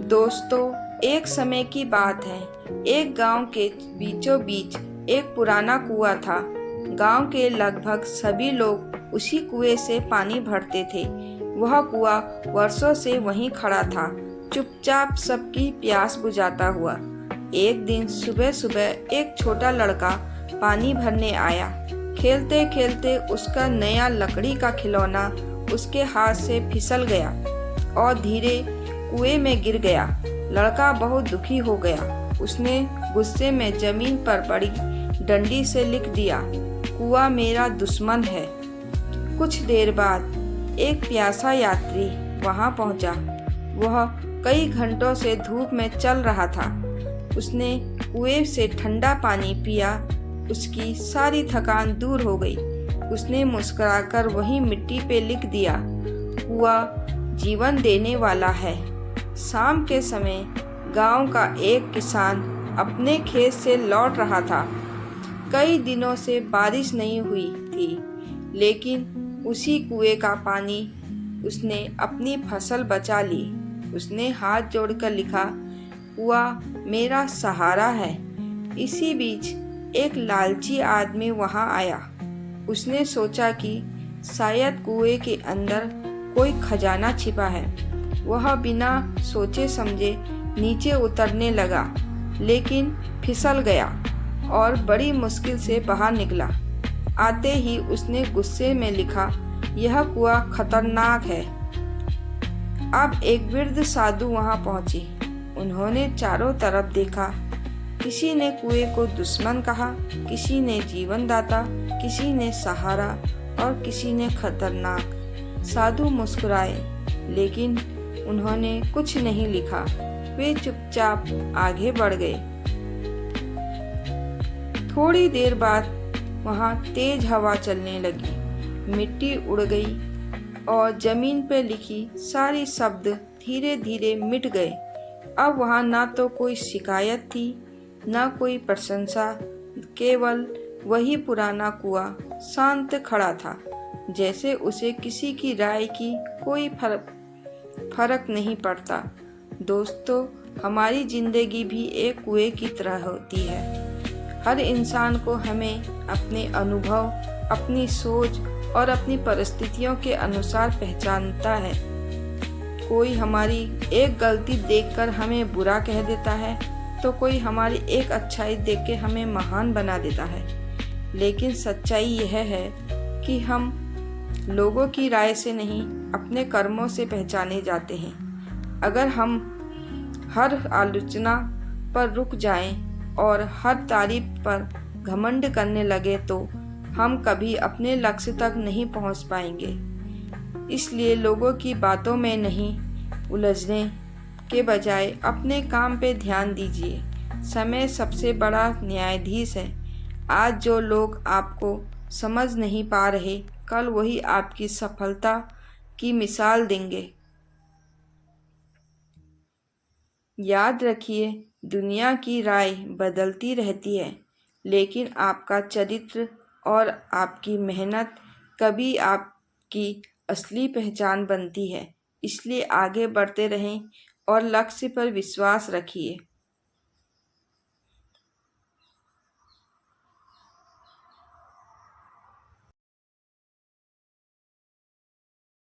दोस्तों, एक समय की बात है। एक गांव के बीचों बीच एक पुराना कुआं था। गांव के लगभग सभी लोग उसी कुएं से पानी भरते थे। वह कुआं वर्षों से वहीं खड़ा था, चुपचाप सबकी प्यास बुझाता हुआ। एक दिन सुबह सुबह एक छोटा लड़का पानी भरने आया। खेलते खेलते उसका नया लकड़ी का खिलौना उसके हाथ से फिसल गया और धीरे कुएं में गिर गया। लड़का बहुत दुखी हो गया। उसने गुस्से में जमीन पर पड़ी डंडी से लिख दिया, कुआं मेरा दुश्मन है। कुछ देर बाद एक प्यासा यात्री वहां पहुंचा। वह कई घंटों से धूप में चल रहा था। उसने कुएं से ठंडा पानी पिया। उसकी सारी थकान दूर हो गई। उसने मुस्कुराकर वही मिट्टी पे लिख दिया, कुआं जीवन देने वाला है। शाम के समय गांव का एक किसान अपने खेत से लौट रहा था। कई दिनों से बारिश नहीं हुई थी, लेकिन उसी कुएं का पानी उसने अपनी फसल बचा ली। उसने हाथ जोड़कर लिखा, कुआं मेरा सहारा है। इसी बीच एक लालची आदमी वहां आया। उसने सोचा कि शायद कुएं के अंदर कोई खजाना छिपा है। वह बिना सोचे समझे नीचे उतरने लगा, लेकिन फिसल गया और बड़ी मुश्किल से बाहर निकला। आते ही उसने गुस्से में लिखा, यह कुआं खतरनाक है। अब एक वृद्ध साधु वहां पहुंचे। उन्होंने चारों तरफ देखा। किसी ने कुएं को दुश्मन कहा, किसी ने जीवनदाता, किसी ने सहारा और किसी ने खतरनाक। साधु मुस्कुराए, लेकिन उन्होंने कुछ नहीं लिखा। वे चुपचाप आगे बढ़ गए। थोड़ी देर बाद वहां तेज हवा चलने लगी। मिट्टी उड़ गई और जमीन पर लिखी सारी शब्द धीरे धीरे मिट गए। अब वहां ना तो कोई शिकायत थी, ना कोई प्रशंसा, केवल वही पुराना कुआं शांत खड़ा था, जैसे उसे किसी की राय की कोई फर्क नहीं पड़ता। दोस्तों, हमारी जिंदगी भी एक कुएं की तरह होती है। हर इंसान को हमें अपने अनुभव, अपनी सोच और अपनी परिस्थितियों के अनुसार पहचानता है। कोई हमारी एक गलती देखकर हमें बुरा कह देता है, तो कोई हमारी एक अच्छाई देख के हमें महान बना देता है। लेकिन सच्चाई यह है कि हम लोगों की राय से नहीं, अपने कर्मों से पहचाने जाते हैं। अगर हम हर आलोचना पर रुक जाएं और हर तारीफ पर घमंड करने लगे, तो हम कभी अपने लक्ष्य तक नहीं पहुंच पाएंगे। इसलिए लोगों की बातों में नहीं उलझने के बजाय अपने काम पे ध्यान दीजिए। समय सबसे बड़ा न्यायाधीश है। आज जो लोग आपको समझ नहीं पा रहे, कल वही आपकी सफलता की मिसाल देंगे। याद रखिए, दुनिया की राय बदलती रहती है, लेकिन आपका चरित्र और आपकी मेहनत कभी आपकी असली पहचान बनती है। इसलिए आगे बढ़ते रहें और लक्ष्य पर विश्वास रखिए।